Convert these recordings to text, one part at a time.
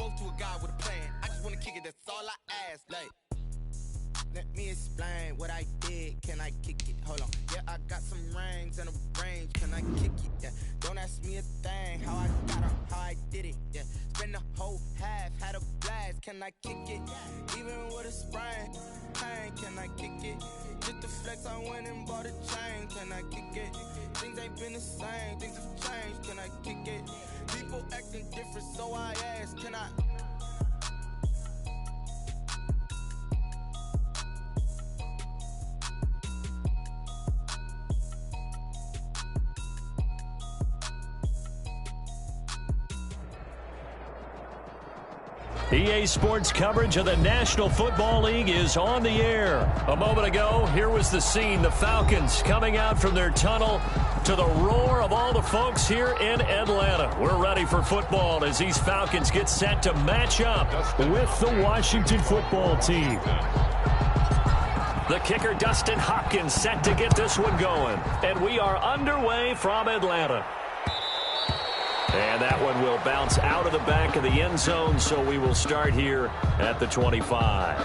close to a guy with a plan. I just wanna kick it, that's all I ask. Like, let me explain what I did. Can I kick it? Hold on. Yeah, I got some rings and a range. Can I kick it? Yeah. Don't ask me a thing. How I got up, how I did it. Yeah. Spend the whole half, had a blast. Can I kick it? Even with a sprain, pain. Can I kick it? Just the flex, I went and bought a chain. Can I kick it? Things ain't been the same. Things have changed. Can I kick it? People acting different, so I ask. Can I? EA Sports coverage of the National Football League is on the air. A moment ago, here was the scene. The Falcons coming out from their tunnel to the roar of all the folks here in Atlanta. We're ready for football as these Falcons get set to match up with the Washington football team. The kicker, Dustin Hopkins, set to get this one going. And we are underway from Atlanta. And that one will bounce out of the back of the end zone, so we will start here at the 25.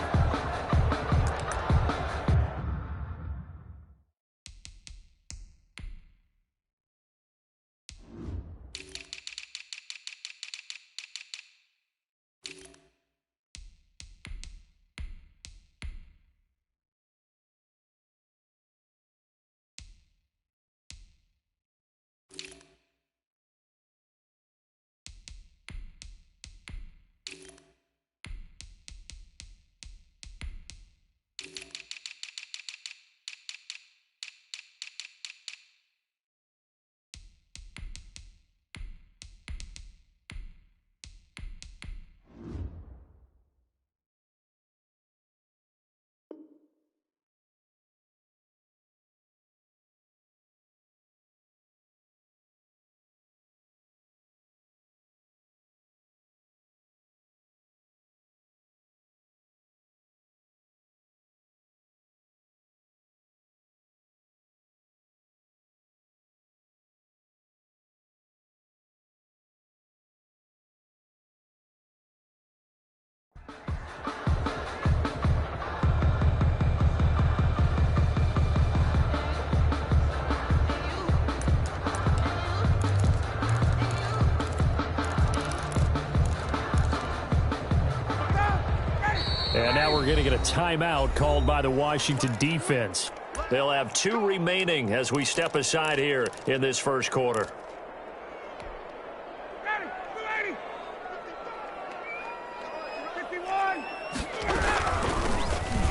And now we're going to get a timeout called by the Washington defense. They'll have 2 remaining as we step aside here in this first quarter.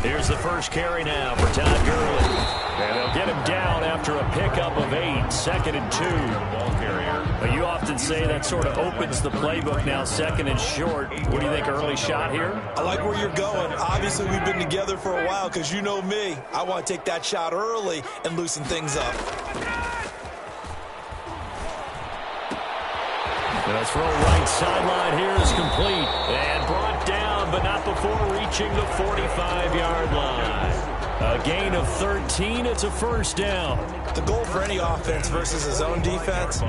Here's the first carry now for Todd Gurley. And they'll get him down after a pickup of 8, 2nd and 2. Ball carrier. But you often say that sort of opens the playbook now, 2nd and short. What do you think, early shot here? I like where you're going. Obviously, we've been together for a while because you know me. I want to take that shot early and loosen things up. The throw right sideline here is complete. And brought down, but not before reaching the 45-yard line. A gain of 13. It's a first down. The goal for any offense versus his own defense,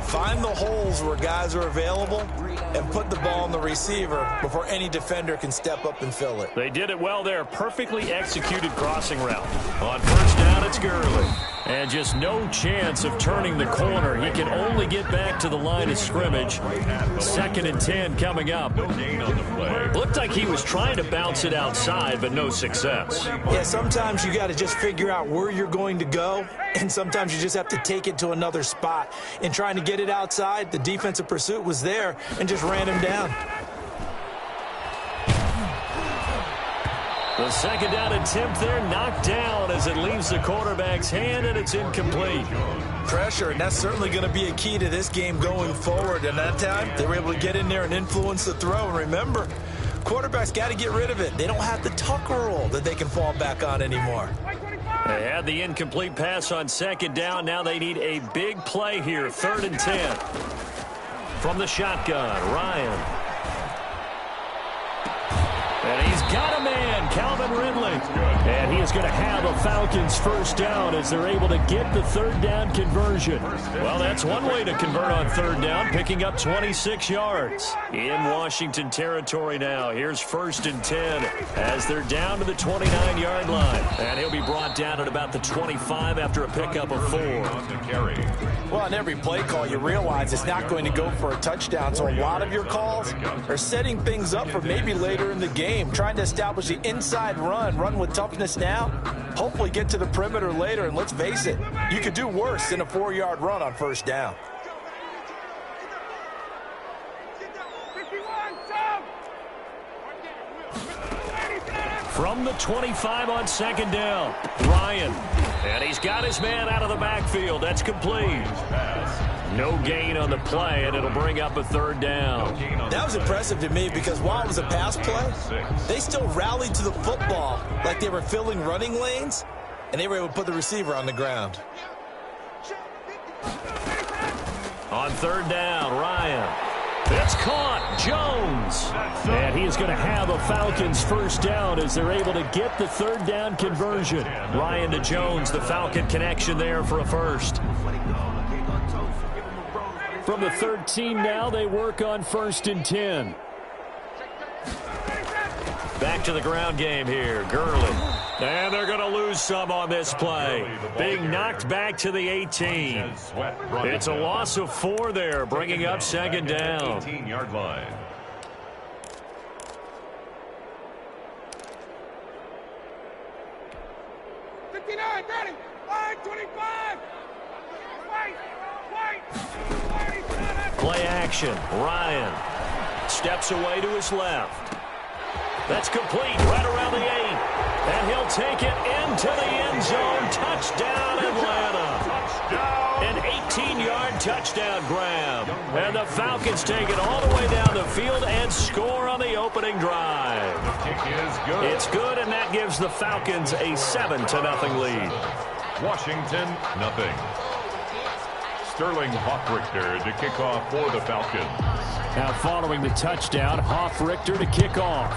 find the holes where guys are available and put the ball on the receiver before any defender can step up and fill it. They did it well there. Perfectly executed crossing route. On first down, it's Gurley. And just no chance of turning the corner. He can only get back to the line of scrimmage. 2nd and 10 coming up. Looked like he was trying to bounce it outside, but no success. Yeah, sometimes you got to just figure out where you're going to go, and sometimes you just have to take it to another spot. In trying to get it outside, the defensive pursuit was there and just ran him down. The 2nd down attempt there knocked down as it leaves the quarterback's hand, and it's incomplete. Pressure, and that's certainly going to be a key to this game going forward. And that time, they were able to get in there and influence the throw. And remember, quarterbacks got to get rid of it. They don't have the Tucker rule that they can fall back on anymore. They had the incomplete pass on 2nd down. Now they need a big play here, 3rd and 10. From the shotgun, Ryan. And he's got a man, Calvin Ridley. And he is going to have a Falcons first down as they're able to get the third down conversion. Well, that's one way to convert on third down, picking up 26 yards. In Washington territory now. Here's 1st and 10 as they're down to the 29-yard line. And he'll be brought down at about the 25 after a pickup of 4. Well, on every play call, you realize it's not going to go for a touchdown, so a lot of your calls are setting things up for maybe later in the game, trying to establish the inside run with toughness now, hopefully get to the perimeter later, and let's face it, you could do worse than a 4-yard run on first down. From the 25 on 2nd down, Ryan. And he's got his man out of the backfield. That's complete. No gain on the play, and it'll bring up a 3rd down. That was impressive to me because while it was a pass play, they still rallied to the football like they were filling running lanes, and they were able to put the receiver on the ground. On 3rd down, Ryan. It's caught. Jones. And he is going to have a Falcons first down as they're able to get the 3rd down conversion. Ryan to Jones, the Falcon connection there for a first. From the 13 now, they work on 1st and 10. Back to the ground game here. Gurley. And they're going to lose some on this play. Being knocked back to the 18. It's a loss of 4 there, bringing up 2nd down. 18-yard line. Play action. Ryan steps away to his left. That's complete right around the 8. And he'll take it into the end zone. Touchdown, Atlanta. An 18-yard touchdown grab. And the Falcons take it all the way down the field and score on the opening drive. The kick is good. It's good, and that gives the Falcons a 7-0 lead. Washington, nothing. Sterling Hoffrichter to kick off for the Falcons. Now following the touchdown, Hoffrichter to kick off.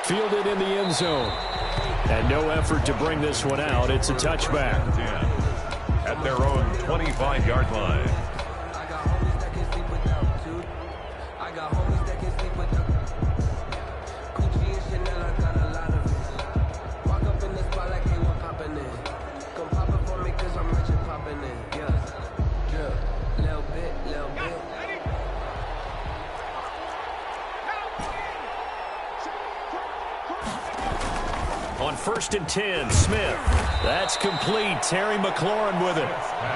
Fielded in the end zone. And no effort to bring this one out. It's a touchback. At their own 25-yard line. On 1st and 10, Smith. That's complete. Terry McLaurin with it.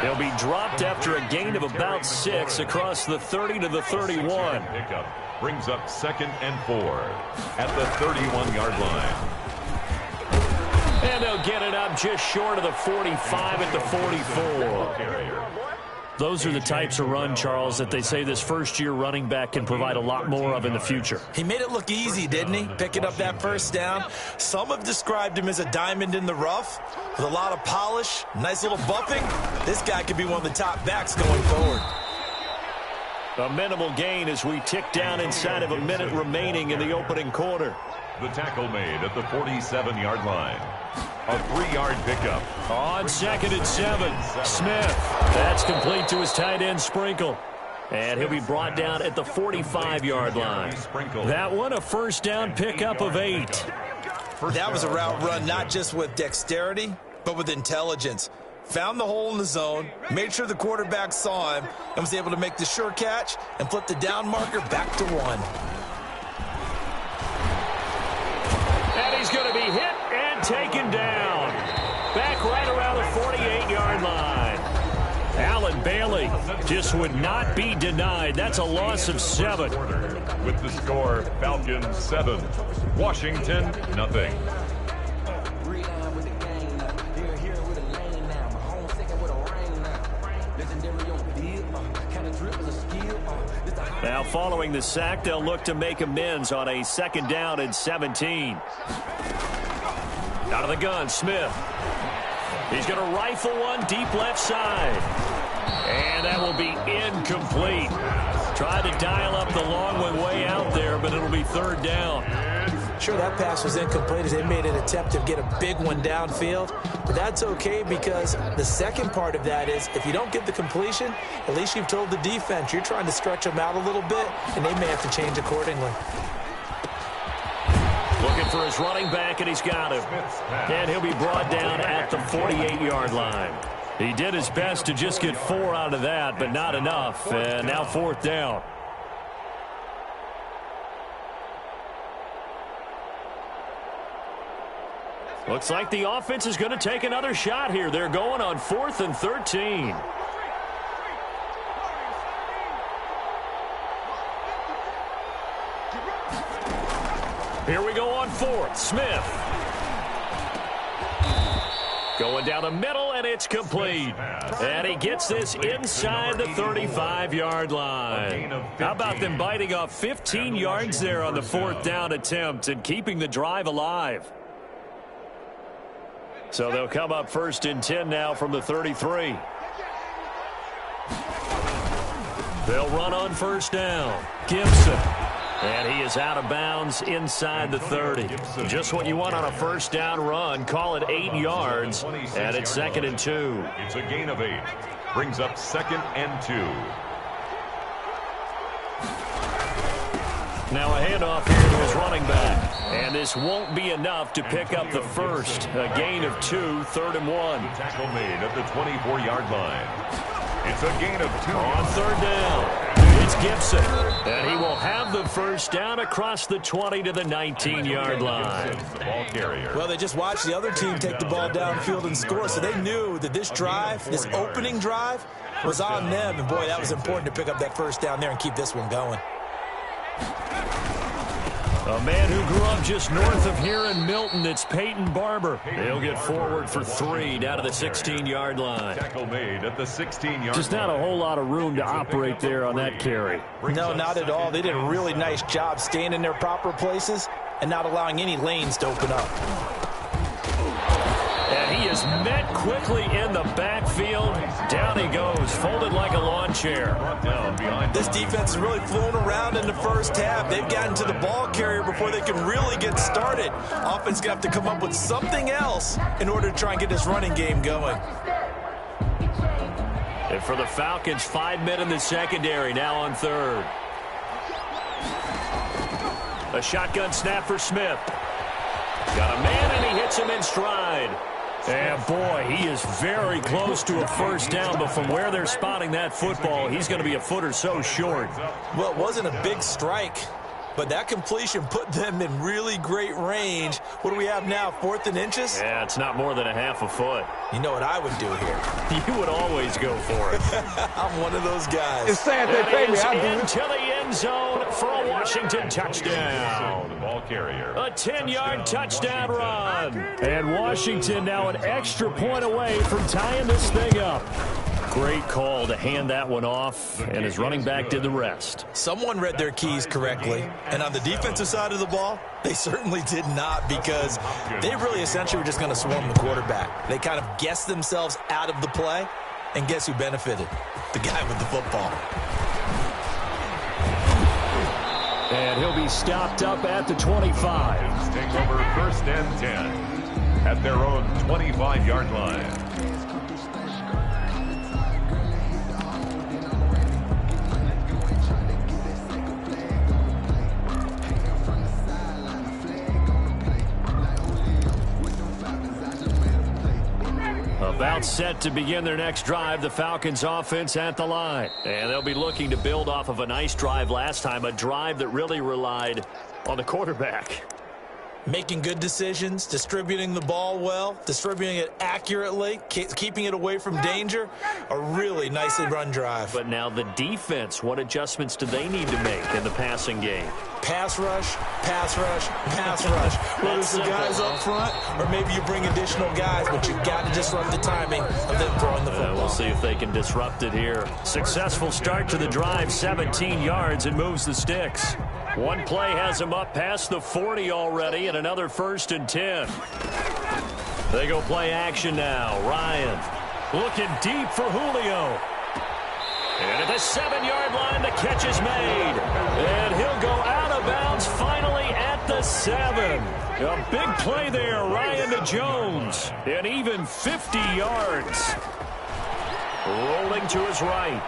He'll be dropped after a gain of about 6 across the 30 to the 31. Pickup brings up 2nd and 4 at the 31-yard line. And they'll get it up just short of the 45 at the 44. Those are the types of run, Charles, that they say this first-year running back can provide a lot more of in the future. He made it look easy, didn't he? Picking up that first down. Some have described him as a diamond in the rough with a lot of polish, nice little buffing. This guy could be one of the top backs going forward. A minimal gain as we tick down inside of a minute remaining in the opening quarter. The tackle made at the 47-yard line. A 3-yard pickup. On 2nd and 7, Smith. That's complete to his tight end, Sprinkle. And he'll be brought down at the 45-yard line. That one, a first down pickup of 8. That was a route run not just with dexterity, but with intelligence. Found the hole in the zone, made sure the quarterback saw him, and was able to make the sure catch and flip the down marker back to 1. And he's going to be hit and taken down. Back right around the 48-yard line. Allen Bailey just would not be denied. That's a loss of 7. With the score, Falcons 7, Washington nothing. Now following the sack, they'll look to make amends on a 2nd down and 17. Out of the gun, Smith. He's going to rifle one deep left side. And that will be incomplete. Tried to dial up the long one way out there, but it'll be 3rd down. Sure, that pass was incomplete as they made an attempt to get a big one downfield, but that's okay because the second part of that is if you don't get the completion, at least you've told the defense you're trying to stretch them out a little bit, and they may have to change accordingly. Looking for his running back, and he's got him. And he'll be brought down at the 48-yard line. He did his best to just get 4 out of that, but not enough. And now 4th down. Looks like the offense is going to take another shot here. They're going on 4th and 13. Here we go on 4th. Smith. Going down the middle, and it's complete. And he gets this inside the 35-yard line. How about them biting off 15 yards there on the 4th down attempt and keeping the drive alive? So they'll come up 1st and 10 now from the 33. They'll run on 1st down. Gibson. And he is out of bounds inside the 30. Just what you want on a 1st down run. Call it 8 yards. And it's 2nd and 2. It's a gain of 8. Brings up 2nd and 2. Now a handoff here to his running back. And this won't be enough to pick up the first. A gain of 2, 3rd and 1. Tackle made at the 24-yard line. It's a gain of 2. On 3rd down. It's Gibson, and he will have the 1st down across the 20 to the 19-yard line. The ball carrier. Well, they just watched the other team take the ball downfield and score, so they knew that this drive, this opening drive, was on them. And, boy, that was important to pick up that 1st down there and keep this one going. A man who grew up just north of here in Milton, it's Peyton Barber. He'll get forward for 3 down to the 16-yard line. Tackle made at the 16-yard Just not a whole lot of room to operate there on that carry. No, not at all. They did a really nice job staying in their proper places and not allowing any lanes to open up. And he is met quickly in the backfield. Down he goes, folded like a lawn chair. This defense is really flown around in the 1st half. They've gotten to the ball carrier before they can really get started. Offense going to have to come up with something else in order to try and get this running game going. And for the Falcons, 5 men in the secondary, now on 3rd. A shotgun snap for Smith. Got a man, and he hits him in stride. And, boy, he is very close to a 1st down, but from where they're spotting that football, he's going to be a foot or so short. Well, it wasn't a big strike, but that completion put them in really great range. What do we have now, 4th and inches? Yeah, it's not more than a half a foot. You know what I would do here? You would always go for it. I'm one of those guys. It's sad they pay me. I do. Into the end zone for a Washington touchdown. The ball carrier. A 10-yard touchdown run. And Washington now an extra point away from tying this thing up. Great call to hand that one off, and his running back did the rest. Someone read their keys correctly, and on the defensive side of the ball, they certainly did not, because they really essentially were just going to swarm the quarterback. They kind of guessed themselves out of the play, and guess who benefited? The guy with the football. And he'll be stopped up at the 25. Take over 1st and 10 at their own 25-yard line. About set to begin their next drive, the Falcons offense at the line. And they'll be looking to build off of a nice drive last time, a drive that really relied on the quarterback. Making good decisions, distributing the ball well, distributing it accurately, keeping it away from danger. A really nicely run drive. But now the defense, what adjustments do they need to make in the passing game? Pass rush, pass rush, pass rush. Whether it's the guys up front or maybe you bring additional guys, but you got to disrupt the timing of them throwing the football. We'll see if they can disrupt it here. Successful start to the drive, 17 yards, and moves the sticks. One play has him up past the 40 already, and another 1st and 10. They go play action now. Ryan looking deep for Julio. And at the 7-yard line, the catch is made. And he'll go out of bounds finally at the the 7. A big play there, Ryan to Jones. And even 50 yards. Rolling to his right.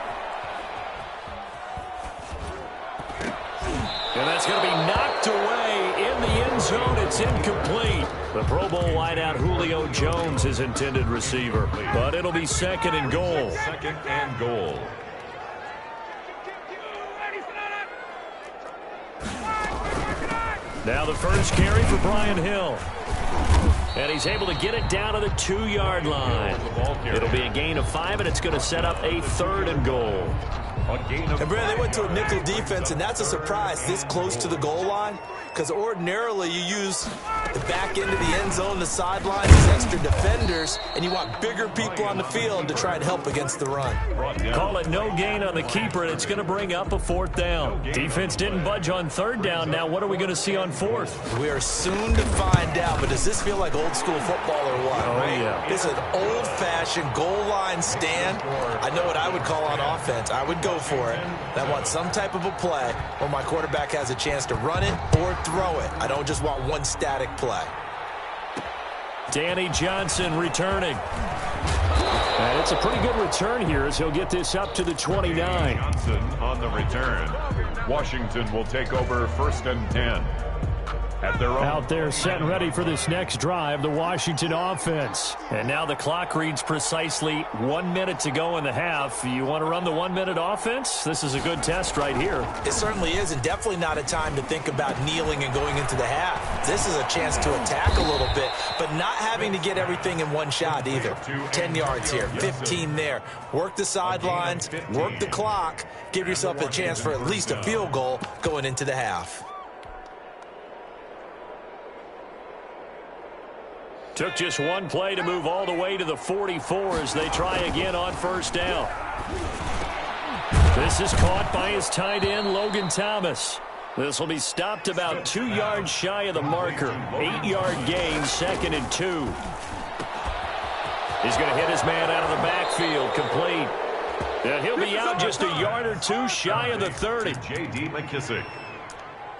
And that's going to be knocked away in the end zone. It's incomplete. The Pro Bowl wideout Julio Jones, his intended receiver. But it'll be second and goal. Second and goal. Now the first carry for Brian Hill. And he's able to get it down to the 2-yard line. It'll be a gain of 5, and it's going to set up a third and goal. And Brad, they went to a nickel defense, and that's a surprise this close to the goal line, because ordinarily you use the back end of the end zone, the sidelines, as extra defenders, and you want bigger people on the field to try and help against the run. Call it no gain on the keeper, and it's going to bring up a fourth down. Defense didn't budge on third down. Now what are we going to see on fourth? We are soon to find out, but does this feel like old school football or what? Oh, yeah. This is an old-fashioned goal line stand. I know what I would call on offense. I would go for it. And I want some type of a play where my quarterback has a chance to run it or throw it. I don't just want one static play. Danny Johnson returning. And it's a pretty good return here as he'll get this up to the 29. Johnson on the return. Washington will take over 1st and 10. At their own. Out there set and ready for this next drive, the Washington offense. And now the clock reads precisely 1 minute to go in the half. You want to run the 1-minute offense? This is a good test right here. It certainly is, and definitely not a time to think about kneeling and going into the half. This is a chance to attack a little bit, but not having to get everything in one shot either. 10 yards here, 15 there. Work the sidelines, work the clock, give yourself a chance for at least a field goal going into the half. Took just one play to move all the way to the 44 as they try again on first down. This is caught by his tight end, Logan Thomas. This will be stopped about 2 yards shy of the marker. 8-yard gain, 2nd and 2. He's going to hit his man out of the backfield, complete. And he'll be out just a yard or two shy of the 30. J.D. McKissick.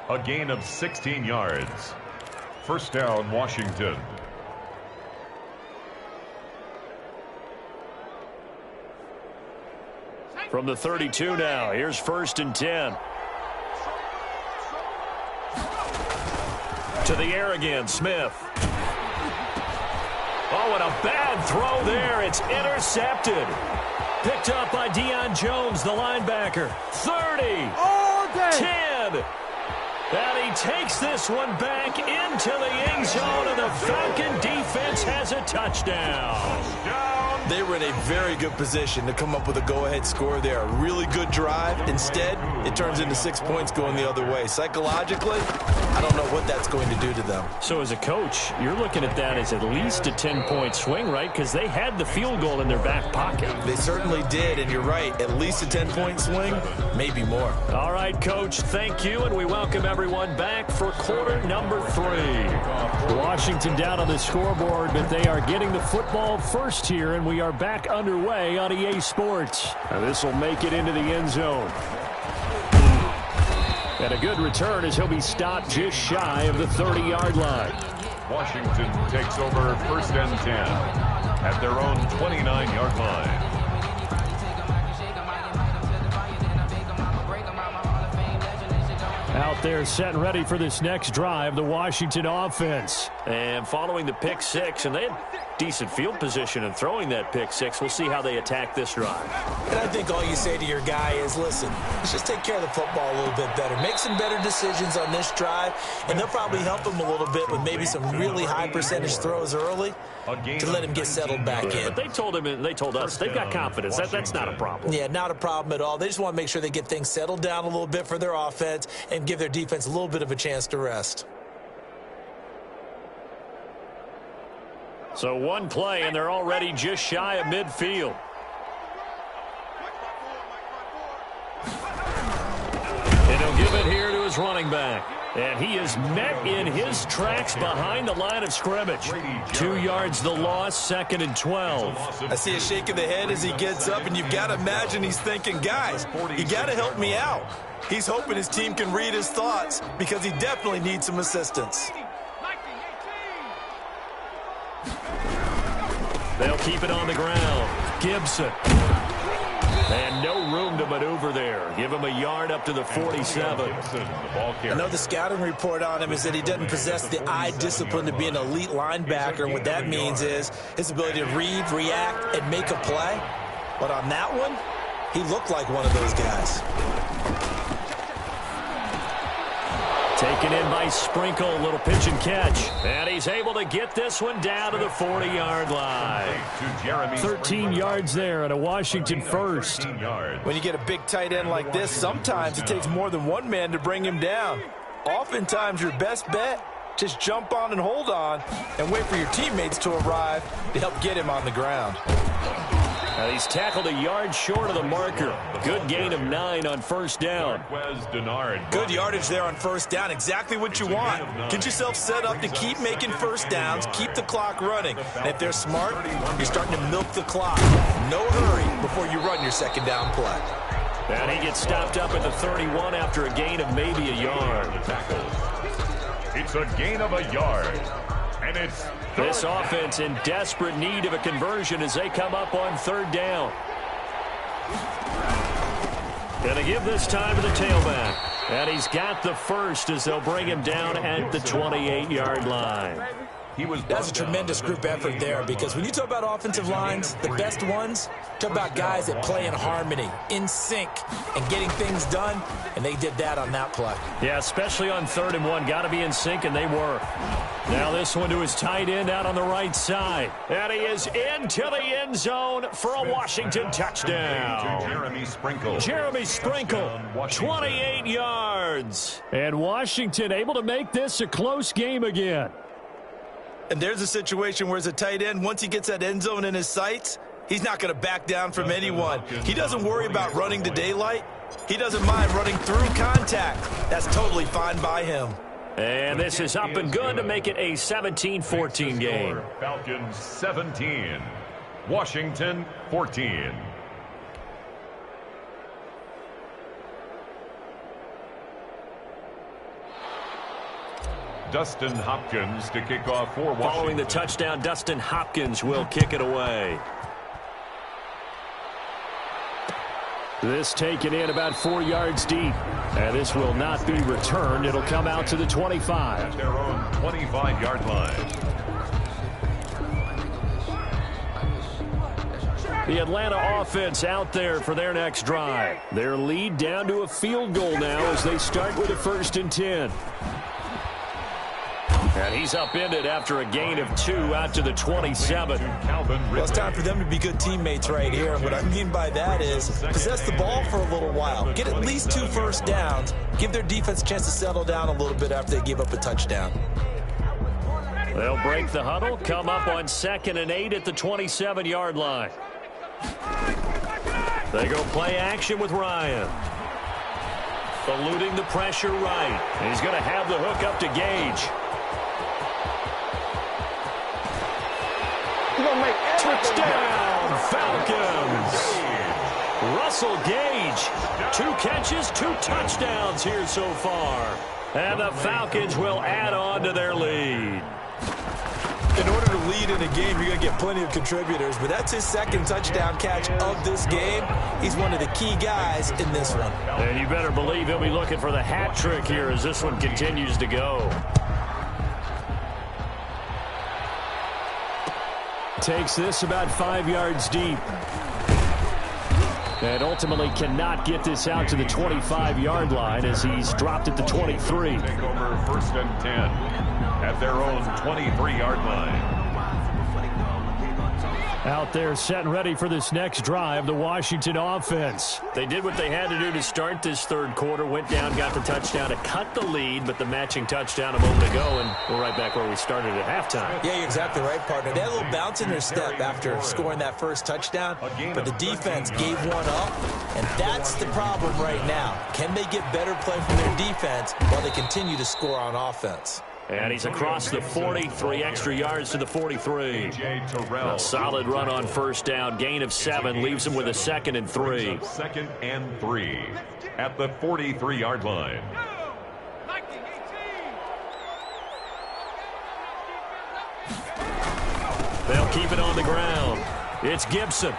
A gain of 16 yards. First down, Washington. From the 32 now, here's 1st and 10. To the air again, Smith. Oh, and a bad throw there. It's intercepted. Picked up by Deion Jones, the linebacker. 30. All day. 10. And he takes this one back into the end zone, and the Falcon defense has a touchdown. They were in a very good position to come up with a go-ahead score there. A really good drive. Instead, it turns into 6 points going the other way. Psychologically, I don't know what that's going to do to them. So as a coach, you're looking at that as at least a 10-point swing, right? Because they had the field goal in their back pocket. They certainly did, and you're right. At least a 10-point swing, maybe more. All right, Coach, thank you, and we welcome everyone back for quarter number 3. Washington down on the scoreboard, but they are getting the football first here, and we are back underway on EA Sports. And this will make it into the end zone. And a good return as he'll be stopped just shy of the 30-yard line. Washington takes over 1st and 10 at their own 29-yard line. Out there set and ready for this next drive, the Washington offense. And following the pick 6, and they had decent field position in throwing that pick 6. We'll see how they attack this drive. And I think all you say to your guy is, listen, let's just take care of the football a little bit better. Make some better decisions on this drive, and they'll probably help him a little bit with maybe some really high percentage throws early to let him get settled back in. But they told him, and they told us, they've got confidence. That's not a problem. Yeah, not a problem at all. They just want to make sure they get things settled down a little bit for their offense and give their defense a little bit of a chance to rest. So one play, and they're already just shy of midfield. And he'll give it here to his running back. And he is met in his tracks behind the line of scrimmage. 2 yards the loss, 2nd and 12. I see a shake of the head as he gets up, and you've got to imagine he's thinking, guys, you got to help me out. He's hoping his team can read his thoughts because he definitely needs some assistance. They'll keep it on the ground. Gibson. And no room to maneuver there. Give him a yard up to the 47. I know the scouting report on him is that he doesn't possess the eye discipline to be an elite linebacker. What that means is his ability to read, react, and make a play. But on that one, he looked like one of those guys. Taken in by Sprinkle, a little pitch and catch. And he's able to get this one down to the 40-yard line. 13 yards there and a Washington first. When you get a big tight end like this, sometimes it takes more than one man to bring him down. Oftentimes, your best bet, just jump on and hold on and wait for your teammates to arrive to help get him on the ground. And he's tackled a yard short of the marker. Good gain of 9 on first down. Good yardage there on first down. Exactly what you want. Get yourself set up to keep making first downs, keep the clock running. And if they're smart, you're starting to milk the clock. No hurry before you run your second down play. And he gets stopped up at the 31 after a gain of maybe a yard. It's a gain of a yard. And it's this offense in desperate need of a conversion as they come up on third down. Going to give this time to the tailback. And he's got the first as they'll bring him down at the 28-yard line. That's a tremendous group effort there because when you talk about offensive lines, the best ones, talk about guys that play in harmony, in sync, and getting things done, and they did that on that play. Yeah, especially on 3rd and 1. Got to be in sync, and they were. Now this one to his tight end out on the right side. And he is into the end zone for a Washington touchdown. Jeremy Sprinkle, 28 yards. And Washington able to make this a close game again. And there's a situation where as a tight end, once he gets that end zone in his sights, he's not going to back down from anyone. He doesn't worry about running to daylight. He doesn't mind running through contact. That's totally fine by him. And this is up and good to make it a 17-14 game. Falcons 17, Washington 14. Dustin Hopkins to kick off for Washington. Following the touchdown, Dustin Hopkins will kick it away. This taken in about 4 yards deep. And this will not be returned. It'll come out to the 25. At their own 25-yard line. The Atlanta offense out there for their next drive. Their lead down to a field goal now as they start with a 1st and 10. And he's upended after a gain of 2 out to the 27. Well, it's time for them to be good teammates right here. And what I mean by that is possess the ball for a little while. Get at least 2 first downs. Give their defense a chance to settle down a little bit after they give up a touchdown. They'll break the huddle, come up on 2nd and 8 at the 27-yard line. They go play action with Ryan. Eluding the pressure right. He's going to have the hook up to Gage. Touchdown, Falcons. Russell Gage, 2 catches, 2 touchdowns here so far. And the Falcons will add on to their lead. In order to lead in a game, you're going to get plenty of contributors, but that's his 2nd touchdown catch of this game. He's one of the key guys in this one. And you better believe he'll be looking for the hat trick here as this one continues to go. Takes this about 5 yards deep. And ultimately cannot get this out to the 25-yard line as he's dropped at the 23. Take over 1st and 10 at their own 23-yard line. Out there set and ready for this next drive, the Washington offense. They did what they had to do to start this third quarter, went down, got the touchdown to cut the lead, but the matching touchdown a moment ago, and we're right back where we started at halftime. Yeah, you're exactly right, partner. They had a little bounce in their step after scoring that first touchdown, but the defense gave one up, and that's the problem right now. Can they get better play from their defense while they continue to score on offense? And he's across the 40, 3 extra yards to the 43. A solid run on first down, gain of 7, leaves him with a 2nd and 3. 2nd and 3 at the 43-yard line. They'll keep it on the ground. It's Gibson.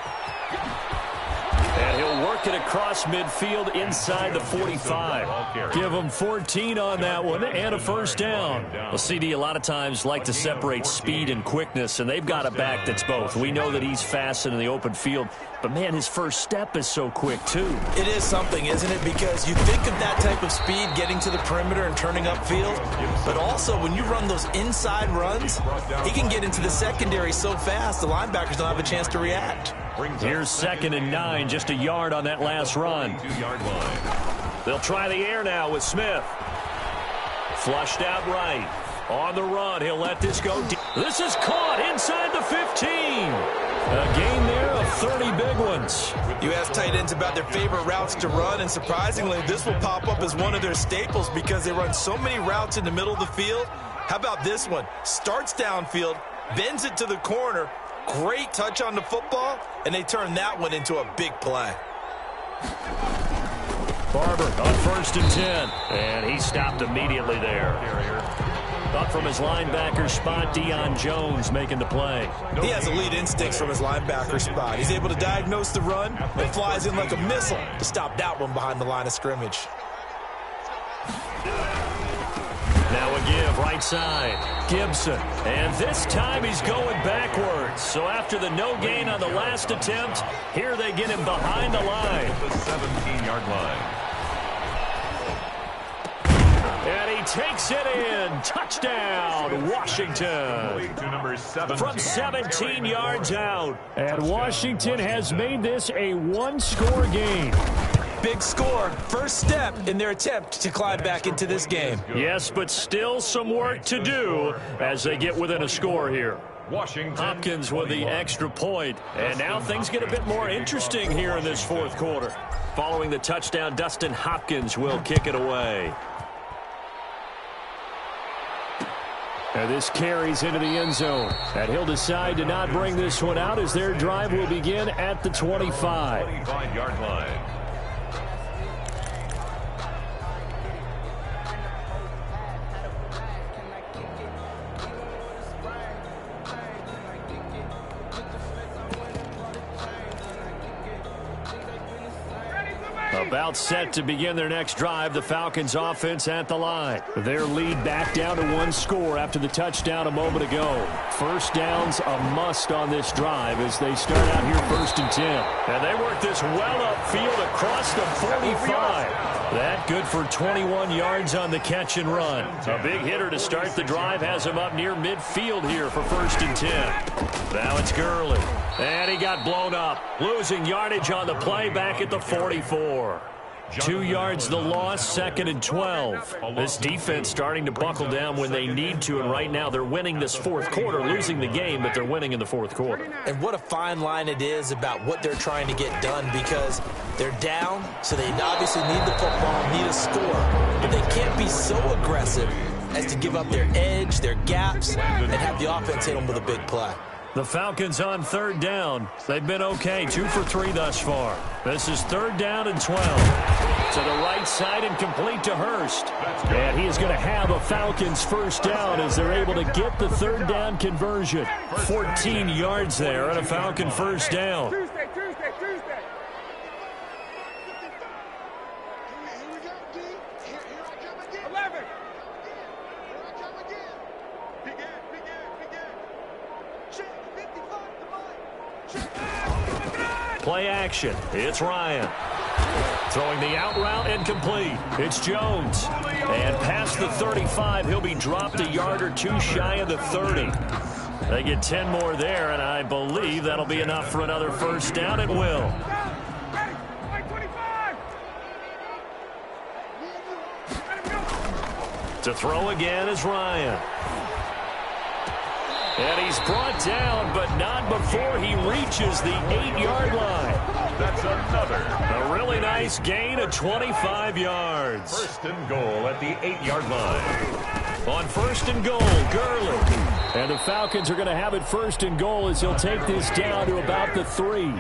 And he'll work it across midfield inside the 45. Give him 14 on that one and a first down. Well, CD a lot of times like to separate speed and quickness, and they've got a back that's both. We know that he's fast in the open field, but, man, his first step is so quick, too. It is something, isn't it? Because you think of that type of speed getting to the perimeter and turning upfield, but also when you run those inside runs, he can get into the secondary so fast the linebackers don't have a chance to react. Here's 2nd and 9, just a yard on that last run. 2-yard line. They'll try the air now with Smith. Flushed out right. On the run, he'll let this go deep. This is caught inside the 15. A gain there of 30 big ones. You ask tight ends about their favorite routes to run, and surprisingly, this will pop up as one of their staples because they run so many routes in the middle of the field. How about this one? Starts downfield, bends it to the corner, great touch on the football, and they turn that one into a big play. Barber on 1st and 10, and he stopped immediately there. Up from his linebacker spot, Deion Jones making the play. He has elite instincts from his linebacker spot. He's able to diagnose the run and flies in like a missile to stop that one behind the line of scrimmage. Now a give, right side, Gibson. And this time he's going backwards. So after the no gain on the last attempt, here they get him behind the line. The 17-yard line. And he takes it in. Touchdown, Washington. From 17 yards out. And Washington has made this a one-score game. Big score, first step in their attempt to climb back into this game. Yes, but still some work to do as they get within a score here. Washington. Hopkins with the extra point. And now things get a bit more interesting here in this fourth quarter. Following the touchdown, Dustin Hopkins will kick it away. And this carries into the end zone. And he'll decide to not bring this one out as their drive will begin at the 25. 25-yard line. About set to begin their next drive, the Falcons offense at the line. Their lead back down to one score after the touchdown a moment ago. First down's a must on this drive as they start out here 1st and 10. And they work this well upfield across the 45. That good for 21 yards on the catch and run. A big hitter to start the drive has him up near midfield here for 1st and 10. Now it's Gurley. And he got blown up. Losing yardage on the play back at the 44. 2 yards the loss, 2nd and 12. This defense starting to buckle down when they need to, and right now they're winning this fourth quarter, losing the game, but they're winning in the fourth quarter. And what a fine line it is about what they're trying to get done because they're down, so they obviously need the football, need a score, but they can't be so aggressive as to give up their edge, their gaps, and have the offense hit them with a big play. The Falcons on 3rd down. They've been okay, 2 for 3 thus far. This is 3rd down and 12. To the right side and complete to Hurst. And he is going to have a Falcons first down as they're able to get the 3rd down conversion. 14 yards there and a Falcon first down. Play action. It's Ryan. Throwing the out route and complete. It's Jones. And past the 35, he'll be dropped a yard or two shy of the 30. They get 10 more there, and I believe that'll be enough for another first down. It will. To throw again is Ryan. And he's brought down, but not before he reaches the 8-yard line. That's another. A really nice gain of 25 yards. First and goal at the 8-yard line. On first and goal, Gurley. And the Falcons are going to have it first and goal as he'll take this down to about the 3.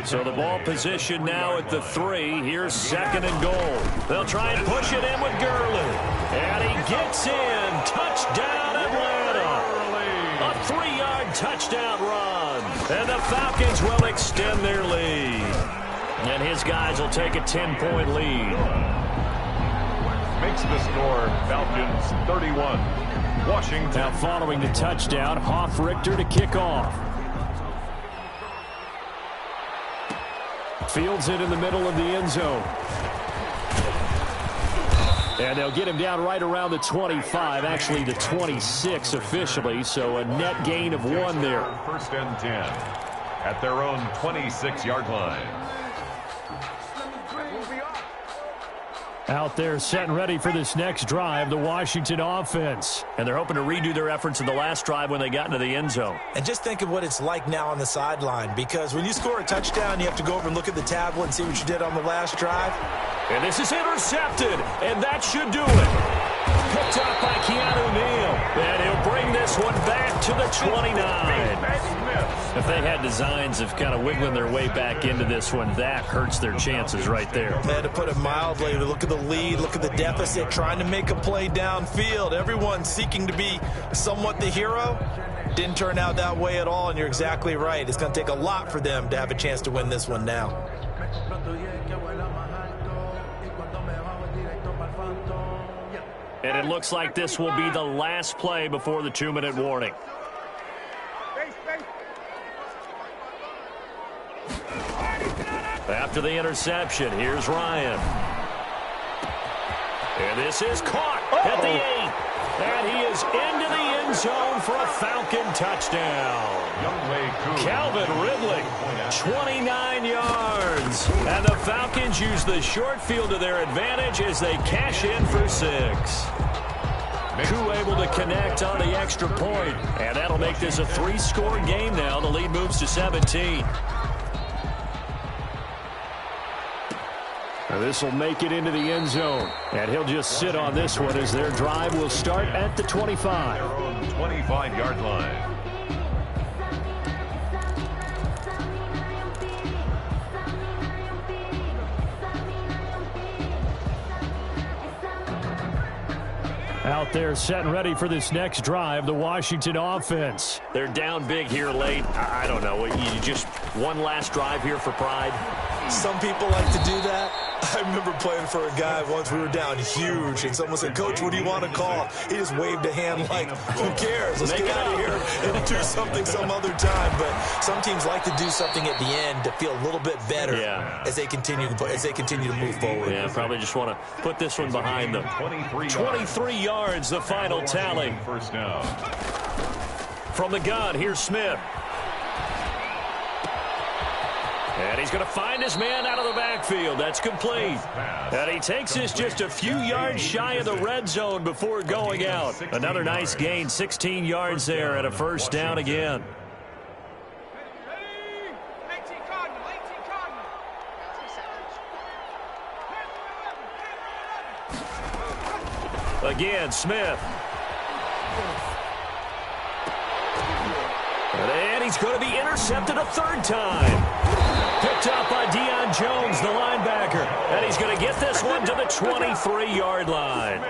So the ball position now at the 3. Here's second and goal. They'll try and push it in with Gurley. And he gets in. Touchdown, Atlanta. A 3-yard touchdown run. And the Falcons will extend their lead. And his guys will take a 10-point lead. Makes the score Falcons 31. Washington. Now following the touchdown, Richter to kick off. Fields it in the middle of the end zone. And they'll get him down right around the 25, actually the 26 officially, so a net gain of 1 there. First and 10 at their own 26-yard line. Out there set and ready for this next drive, the Washington offense. And they're hoping to redo their efforts in the last drive when they got into the end zone. And just think of what it's like now on the sideline, because when you score a touchdown, you have to go over and look at the tablet and see what you did on the last drive. And this is intercepted, and that should do it. Picked up by Keanu Neal. And he'll bring this one back to the 29. If they had designs of kind of wiggling their way back into this one, that hurts their chances right there. They had to put it mildly. Look at the lead, look at the deficit, trying to make a play downfield. Everyone seeking to be somewhat the hero. Didn't turn out that way at all, and you're exactly right. It's going to take a lot for them to have a chance to win this one now. And it looks like this will be the last play before the 2-minute warning. After the interception, here's Ryan. And this is caught at the 8. And he is into the end zone for a Falcon touchdown. Calvin Ridley, 29 yards. And the Falcons use the short field to their advantage as they cash in for 6. Koo able to connect on the extra point. And that'll make this a 3-score game now. The lead moves to 17. This will make it into the end zone. And he'll just sit on this one as their drive will start at the 25. Their own 25-yard line. Out there set and ready for this next drive, the Washington offense. They're down big here late. I don't know. You just one last drive here for pride? Some people like to do that. I remember playing for a guy once. We were down huge, and someone said, "Coach, what do you want to call?" He just waved a hand like, "Who cares? Let's get out of here and do something some other time." But some teams like to do something at the end to feel a little bit better as they continue to move forward. Yeah, probably just want to put this one behind them. 23 yards, the final tally. First down. From the gun, here's Smith. And he's going to find his man out of the backfield. That's complete. And he takes this just a few yards shy of the red zone before going out. Another nice gain, 16 yards there and a first down again. Again, Smith. And he's going to be intercepted a third time. Picked up by Deion Jones, the linebacker. And he's going to get this one to the 23-yard line.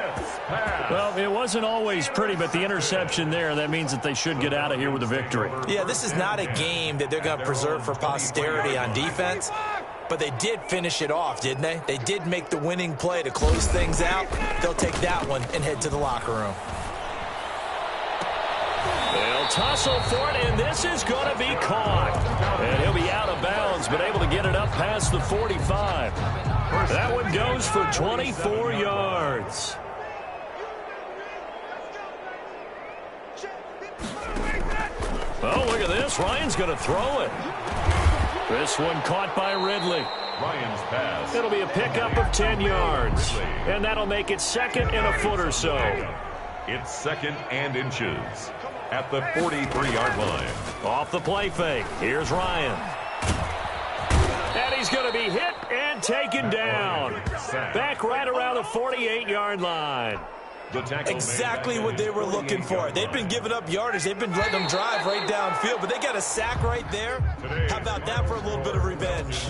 Well, it wasn't always pretty, but the interception there, that means that they should get out of here with a victory. Yeah, this is not a game that they're going to preserve for posterity on defense. But they did finish it off, didn't they? They did make the winning play to close things out. They'll take that one and head to the locker room. They'll tussle for it, and this is going to be caught. And he'll be out of bounds, but able to get it up past the 45. That one goes for 24 yards. pass. Ryan's going to throw it. This one caught by Ridley. Ryan's pass. It'll be a pickup of 10 yards. And that'll make it second and a foot or so. It's second and inches at the 43-yard line. Off the play fake. Here's Ryan. And he's going to be hit and taken down. Back right around the 48-yard line. Exactly what they were looking for. They've been giving up yardage. They've been letting them drive right downfield, but they got a sack right there. How about that for a little bit of revenge?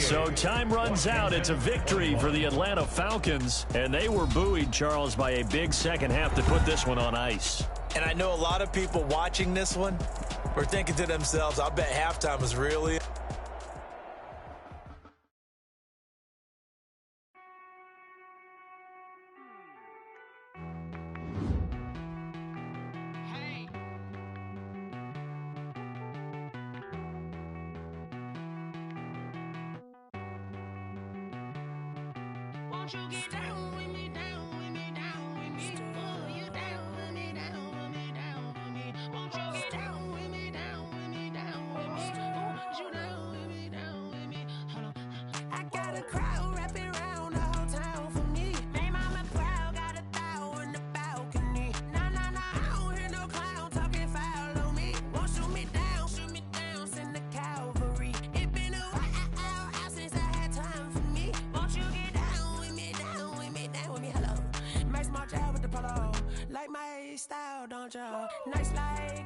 So time runs out. It's a victory for the Atlanta Falcons, and they were buoyed, Charles, by a big second half to put this one on ice. And I know a lot of people watching this one were thinking to themselves, I bet halftime was really... Won't you get down with me, down with me, down with me? Oh, you down with me, down with me, down with me. Won't you get down with me, down with me, down with me? Oh, you down with me, down with me? Hold on. I got a crowd wrapping around the whole town for me. May mama proud, got a thou in the balcony. Nah, nah, nah, I don't hear no clown talking foul on me. Won't shoot me down, send the cavalry. It been a while since I had time for me. Won't you get down with me, down with me, down with me? Hello. Max March out with the polo. Like my style, don't you? Nice like